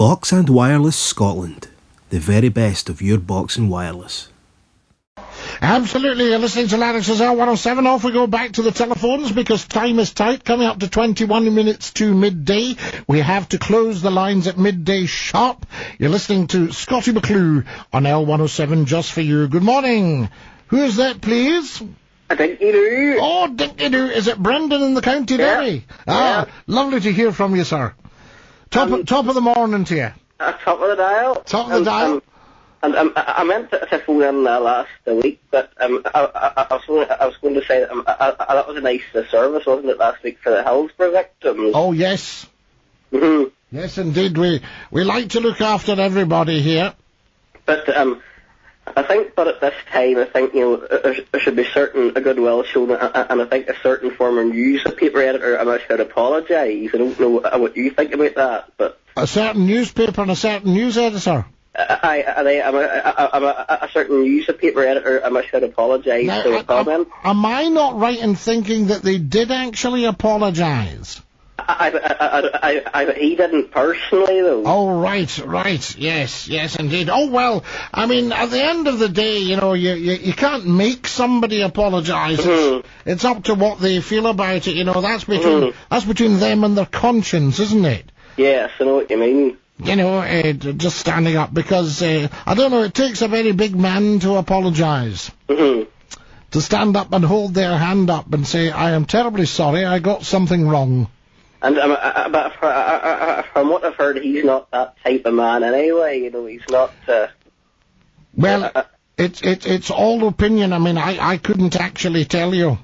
Box and Wireless Scotland, the very best of your box and wireless. Absolutely, you're listening to Larry's L107. Off we go back to the telephones because time is tight, coming up to 21 minutes to midday. We have to close the lines at midday sharp. You're listening to Scottie McClue on L107 just for you. Good morning. Who is that, please? Dinky-doo. Oh, Dinky-doo. Is it Brendan in the County Derry? Yeah. Lovely to hear from you, sir. Top of the morning to you. Top of the dial. Top of the dial. I meant to phone in last week, but I was going to say that that was a nice service, wasn't it, last week for the Hillsborough victims? Oh, yes. Mm-hmm. Yes, indeed. We like to look after everybody here. But I think, but at this time, I think, there should be a goodwill shown, and I think a certain former newspaper editor should apologise. I don't know what you think about that, but... A certain newspaper and a certain news editor? A certain newspaper editor should apologise for a comment. Am I not right in thinking that they did actually apologise? He didn't personally, though. Oh, right, yes, indeed. Oh, well, I mean, at the end of the day, you can't make somebody apologise. Mm-hmm. It's up to what they feel about it, that's between them and their conscience, isn't it? Yes, I know what you mean. Just standing up, because, I don't know, it takes a very big man to apologise. Mm-hmm. To stand up and hold their hand up and say, I am terribly sorry, I got something wrong. And but from what I've heard, he's not that type of man anyway. He's not. Well, it's all opinion. I mean, I couldn't actually tell you.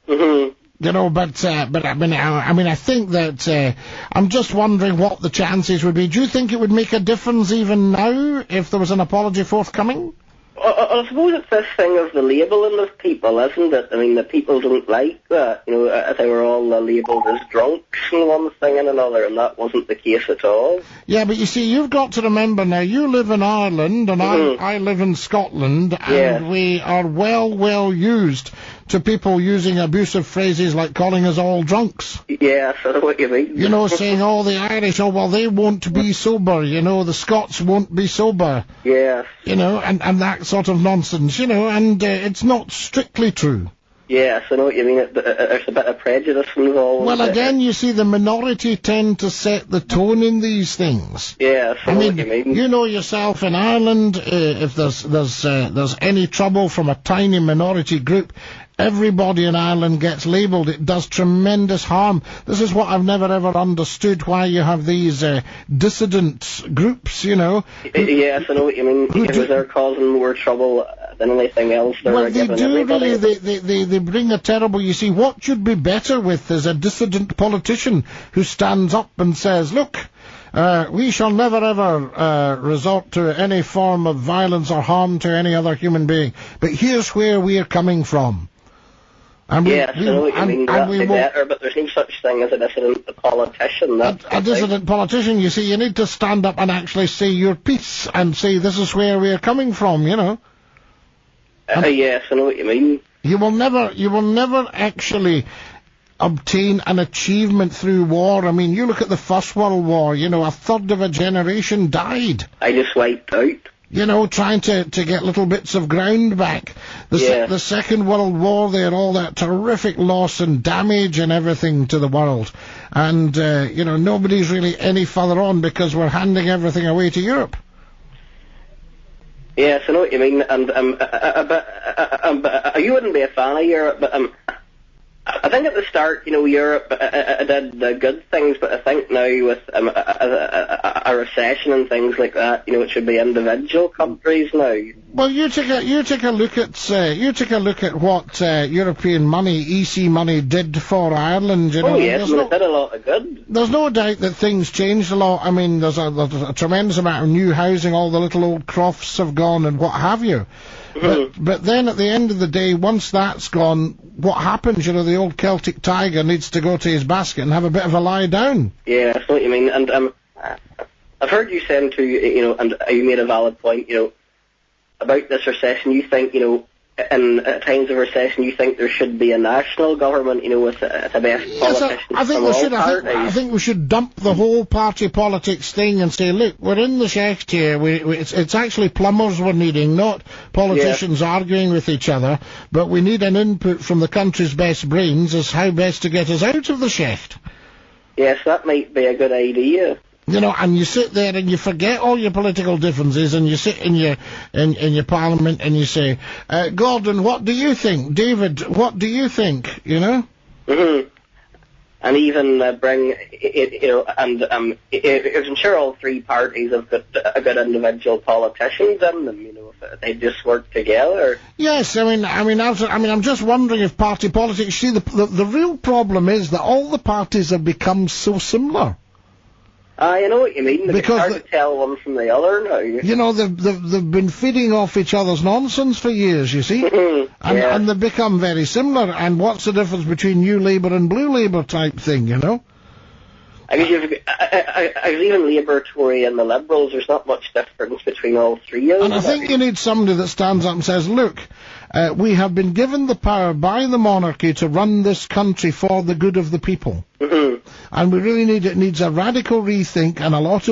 Mm-hmm. But I mean, I think that I'm just wondering what the chances would be. Do you think it would make a difference even now if there was an apology forthcoming? I suppose it's this thing of the labelling of people, isn't it? I mean, the people don't like that. They were all labelled as drunks and one thing and another, and that wasn't the case at all. Yeah, but you see, you've got to remember now, you live in Ireland, and I live in Scotland, and we are well used to people using abusive phrases like calling us all drunks. Yes, I know what you mean. Saying, the Irish, they won't be sober, the Scots won't be sober. Yes. And that sort of nonsense, and it's not strictly true. Yes, I know what you mean. There's a bit of prejudice involved. Well, again, you see, the minority tend to set the tone in these things. Yes, I know what you mean. You know yourself, in Ireland, if there's any trouble from a tiny minority group, everybody in Ireland gets labelled. It does tremendous harm. This is what I've never ever understood, why you have these dissident groups, Yes, I know what you mean. Because they're causing more trouble than anything else. Well, they do really. They bring a terrible... You see, what should be better with is a dissident politician who stands up and says, look, we shall never ever resort to any form of violence or harm to any other human being. But here's where we are coming from. And I know what you mean. That'd be better, but there's no such thing as a dissident politician. A dissident politician, you see, you need to stand up and actually say your piece and say this is where we are coming from, Yes, I know what you mean. You will never actually obtain an achievement through war. I mean, you look at the First World War, a third of a generation died. I just wiped out. Trying to get little bits of ground back. The Second World War, they had all that terrific loss and damage and everything to the world. And, nobody's really any further on because we're handing everything away to Europe. Yes, I know what you mean. And you wouldn't be a fan of Europe, but I think at the start, Europe did good things, but I think now with a recession and things like that, it should be individual countries now. Well, you take a look at what European money, EC money, did for Ireland. Oh yes, it did a lot of good. There's no doubt that things changed a lot. I mean, there's a tremendous amount of new housing. All the little old crofts have gone and what have you. But then at the end of the day, once that's gone, what happens? The old Celtic tiger needs to go to his basket and have a bit of a lie down. Yeah, that's what you mean. And I've heard you saying too, and you made a valid point, about this recession. You think, in times of recession, you think there should be a national government, with the best politicians I think from we all should. parties? I think we should dump the whole party politics thing and say, look, we're in the shecht here. It's actually plumbers we're needing, not politicians arguing with each other. But we need an input from the country's best brains as how best to get us out of the shecht. Yes, that might be a good idea. And you sit there and you forget all your political differences and you sit in your parliament and you say, Gordon, what do you think? David, what do you think? Mm-hmm. And even bring, I'm sure all three parties have got a good individual politicians in them, if they just work together. Yes, I'm just wondering if party politics, see, the real problem is that all the parties have become so similar. I know what you mean. It's hard to tell one from the other now. They've been feeding off each other's nonsense for years, you see. And they've become very similar. And what's the difference between New Labour and Blue Labour type thing, I guess I've even Labour, Tory and the Liberals. There's not much difference between all three of them. And I think you need somebody that stands up and says, look, we have been given the power by the monarchy to run this country for the good of the people. Mm-hmm. And we really needs a radical rethink and a lot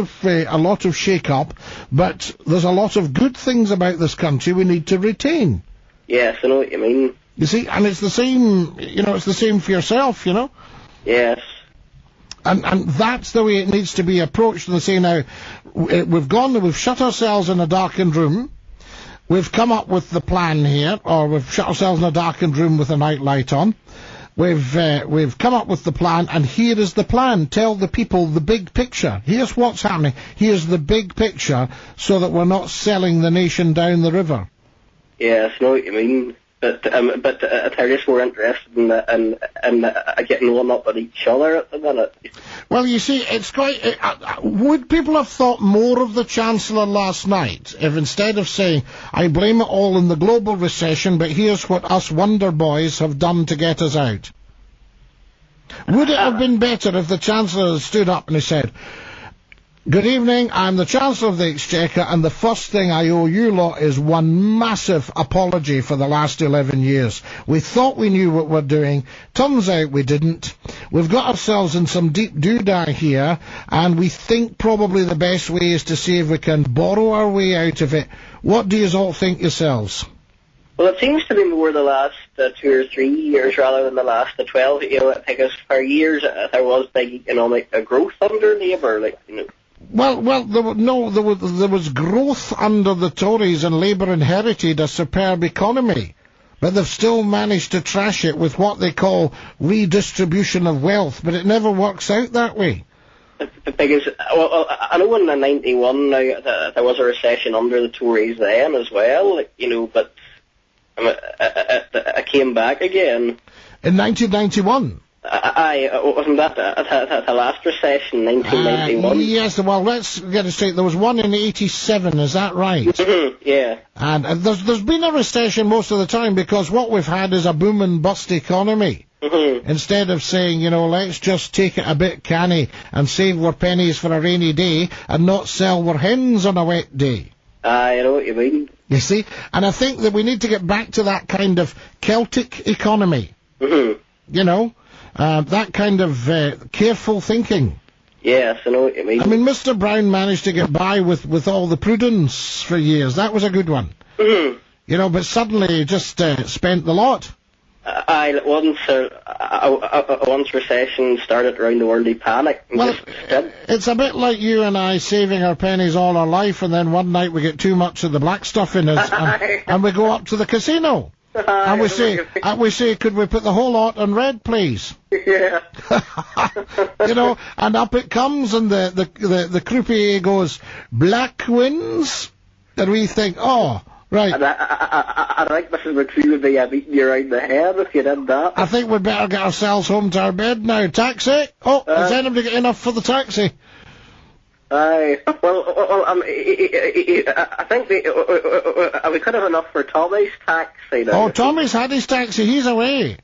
of shake-up, but there's a lot of good things about this country we need to retain. Yes, I know what you mean. You see, and it's the same, it's the same for yourself, Yes. And that's the way it needs to be approached. And they say now, we've shut ourselves in a darkened room, we've come up with the plan here, or we've shut ourselves in a darkened room with a night light on. We've come up with the plan, and here is the plan. Tell the people the big picture. Here's what's happening. Here's the big picture, so that we're not selling the nation down the river. Yes, I know what you mean. But they're just more interested in getting one up at each other at the minute. Well, you see, it's quite... would people have thought more of the Chancellor last night if instead of saying, I blame it all in the global recession, but here's what us Wonder Boys have done to get us out? Would it have been better if the Chancellor had stood up and he said, good evening, I'm the Chancellor of the Exchequer, and the first thing I owe you lot is one massive apology for the last 11 years. We thought we knew what we're doing. Turns out we didn't. We've got ourselves in some deep doodah here, and we think probably the best way is to see if we can borrow our way out of it. What do you all think yourselves? Well, it seems to be more the last 2 or 3 years rather than the last 12. Because for years there was big economic growth under Labour, Well, there was growth under the Tories, and Labour inherited a superb economy. But they've still managed to trash it with what they call redistribution of wealth, but it never works out that way. Because, I know in 91 now there was a recession under the Tories then as well, but it came back again. In 1991? Wasn't that the last recession, 1991? Yes, well, let's get it straight. There was one in 87, is that right? Mm-hmm, yeah. And there's been a recession most of the time because what we've had is a boom and bust economy. Mm-hmm. Instead of saying, let's just take it a bit canny and save our pennies for a rainy day and not sell our hens on a wet day. I know what you mean. You see? And I think that we need to get back to that kind of Celtic economy. Mm-hmm. That kind of careful thinking. Yes, I know what you mean. I mean, Mr. Brown managed to get by with all the prudence for years. That was a good one. Mm-hmm. But suddenly he just spent the lot. Once recession started around the world, he panicked. Well, it's a bit like you and I saving our pennies all our life, and then one night we get too much of the black stuff in us, and we go up to the casino. And we say, could we put the whole lot on red, please? Yeah. And up it comes, and the croupier goes, black wins, and we think, oh, right. And I think Mrs. McClue would be beating you around the head if you did that. I think we'd better get ourselves home to our bed now. Taxi? Oh, has anybody got enough for the taxi? Aye. I think we could have enough for Tommy's taxi now. Oh, Tommy's had his taxi. He's away.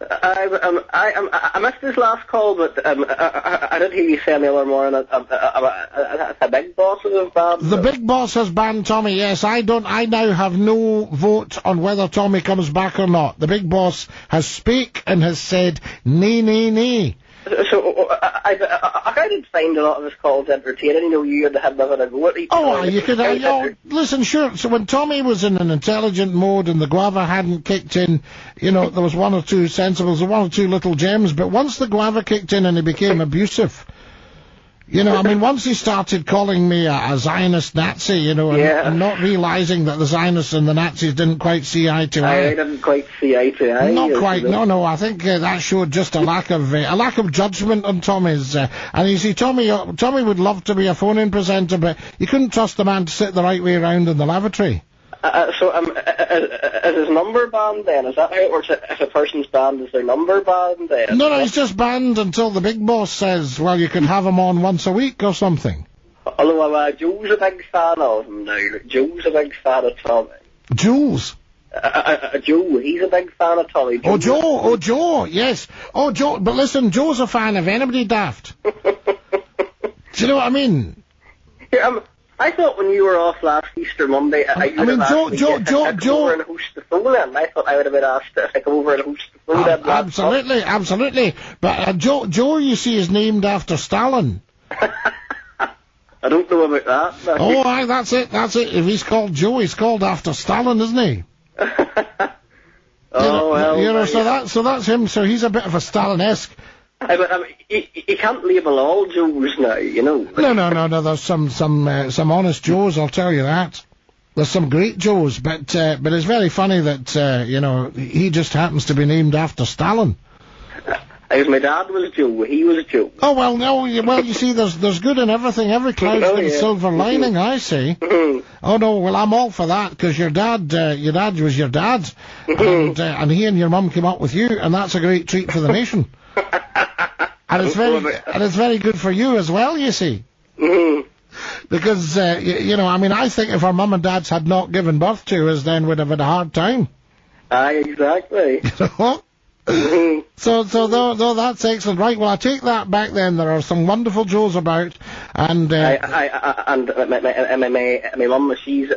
I missed this last call, but I did hear you say the other morning that the Big Boss was banned. The Big Boss has banned Tommy, yes. I now have no vote on whether Tommy comes back or not. The Big Boss has speak and has said, nay, nay, nay. So I did find a lot of his calls entertaining. You know, you had a bit of a go at each Oh, you could, listen, sure. So when Tommy was in an intelligent mode and the guava hadn't kicked in, you know, there was one or two sensibles, one or two little gems, but once the guava kicked in and he became abusive, you know, I mean, once he started calling me a Zionist Nazi, you know, and not realising that the Zionists and the Nazis didn't quite see eye to eye. I didn't quite see eye to eye. Not quite, no, I think that showed just a lack of judgment on Tommy's, and you see, Tommy would love to be a phone-in presenter, but you couldn't trust the man to sit the right way around in the lavatory. So is his number banned then? Is that how it works? If a person's banned, is their number banned then? No, he's just banned until the Big Boss says, well, you can have him on once a week or something. Although Joe's a big fan of him now. Joe's a big fan of Tommy. Jules? Joe, he's a big fan of Tommy. Joe, yes. Oh, Joe, but listen, Joe's a fan of anybody, Daft. Do you know what I mean? Yeah, I thought when you were off last Easter Monday, Joe, Joe, and host the phone in. I thought I would have been asked to come over and host the phone in. Absolutely. But Joe, you see, is named after Stalin. I don't know about that. Oh, aye, that's it. If he's called Joe, he's called after Stalin, isn't he? So that's him. So he's a bit of a Stalin-esque. He can't label all Joes now, you know. No. There's some honest Joes, I'll tell you that. There's some great Joes, but it's very funny that he just happens to be named after Stalin. Because my dad was Joe, he was Joe. Oh well, no, you see, there's good in everything. Every cloud's got a silver lining, I see. Oh no, well I'm all for that because your dad was your dad, and he and your mum came up with you, and that's a great treat for the nation. And it's very good for you as well, you see. Because, I think if our mum and dads had not given birth to us, then we'd have had a hard time. Aye, exactly. So that's excellent. Right, well, I take that back then. There are some wonderful Joes about, and... my mum, she's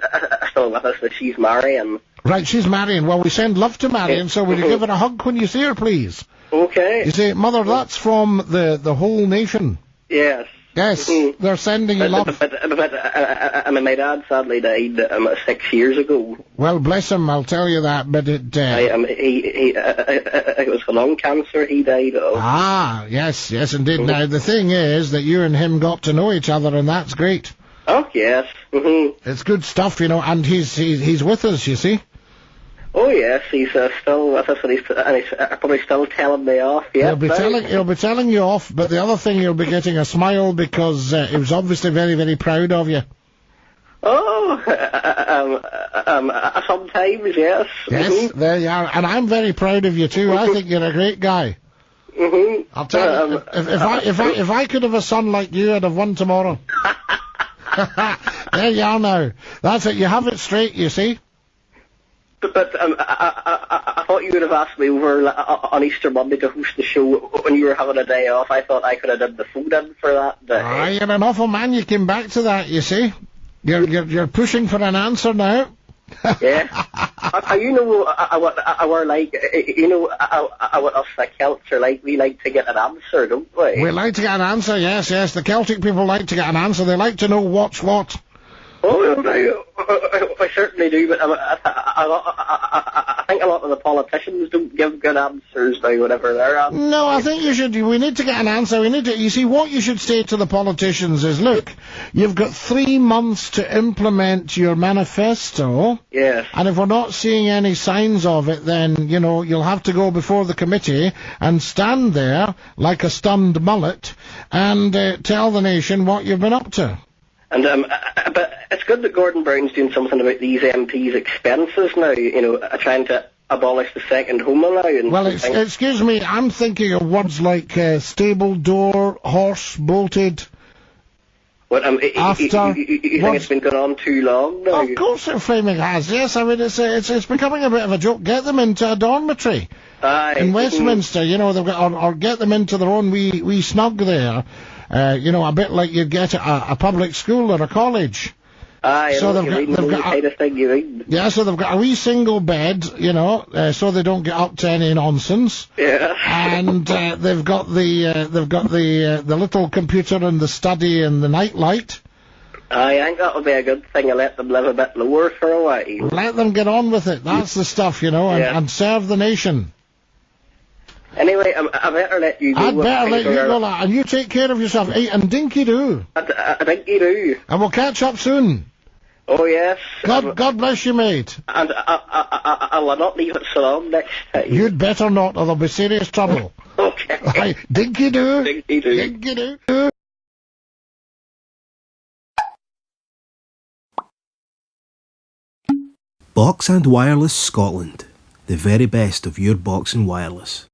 still with us, but she's marrying. Right, she's marrying. Well, we send love to Marion, so will you give her a hug when you see her, please? Okay. You see, Mother, that's from the whole nation. Yes. Yes, they're sending you love. My dad sadly died 6 years ago. Well, bless him, I'll tell you that, but it... it was lung cancer he died of. Ah, yes, indeed. Now, the thing is that you and him got to know each other, and that's great. Oh, yes. It's good stuff, and he's with us, you see. Oh yes, he's still with us, and he's probably still telling me off. Yeah, he'll be telling you off, but the other thing, you'll be getting a smile because he was obviously very, very proud of you. Oh, sometimes, yes. Yes, there you are, and I'm very proud of you too. I think you're a great guy. I'll tell you, if I could have a son like you, I'd have one tomorrow. There you are now. That's it. You have it straight, you see. But I thought you would have asked me over on Easter Monday to host the show when you were having a day off. I thought I could have done the food in for that day. Ah, you're an awful man. You came back to that, you see. You're pushing for an answer now. Yeah. Our like, what us the Celts are like. We like to get an answer, don't we? We like to get an answer, yes. The Celtic people like to get an answer. They like to know what's what. Oh, I certainly do, but I think a lot of the politicians don't give good answers now, whatever they're at. No, I think we need to get an answer. You see, what you should say to the politicians is, look, you've got 3 months to implement your manifesto. Yes. And if we're not seeing any signs of it, then, you'll have to go before the committee and stand there like a stunned mullet and tell the nation what you've been up to. And but it's good that Gordon Brown's doing something about these MPs' expenses now, trying to abolish the second home allowance. Well, excuse me, I'm thinking of words like stable door, horse bolted. What, After you think it's been going on too long now? Of course it flaming has, yes. I mean, it's becoming a bit of a joke. Get them into a dormitory Aye. in Westminster, you know, they've got, or get them into their own wee snug there, you know, a bit like you'd get at a public school or a college. Aye, So they've got the kind of thing you read. Yeah, so they've got a wee single bed, you know, so they don't get up to any nonsense. Yeah. And they've got the little computer in the study and the night light. I think that would be a good thing to let them live a bit lower for a while. Let them get on with it. That's the stuff, you know, and serve the nation. Anyway, I better let you go. I'd better let you go, lad, and you take care of yourself. Hey, and dinky do. I think you do. And we'll catch up soon. Oh, yes. God bless you, mate. And I'll not leave it so long next time. You'd better not, or there'll be serious trouble. Okay. Right, dinky do. Dinky do. Dinky do. Box and Wireless Scotland. The very best of your box and wireless.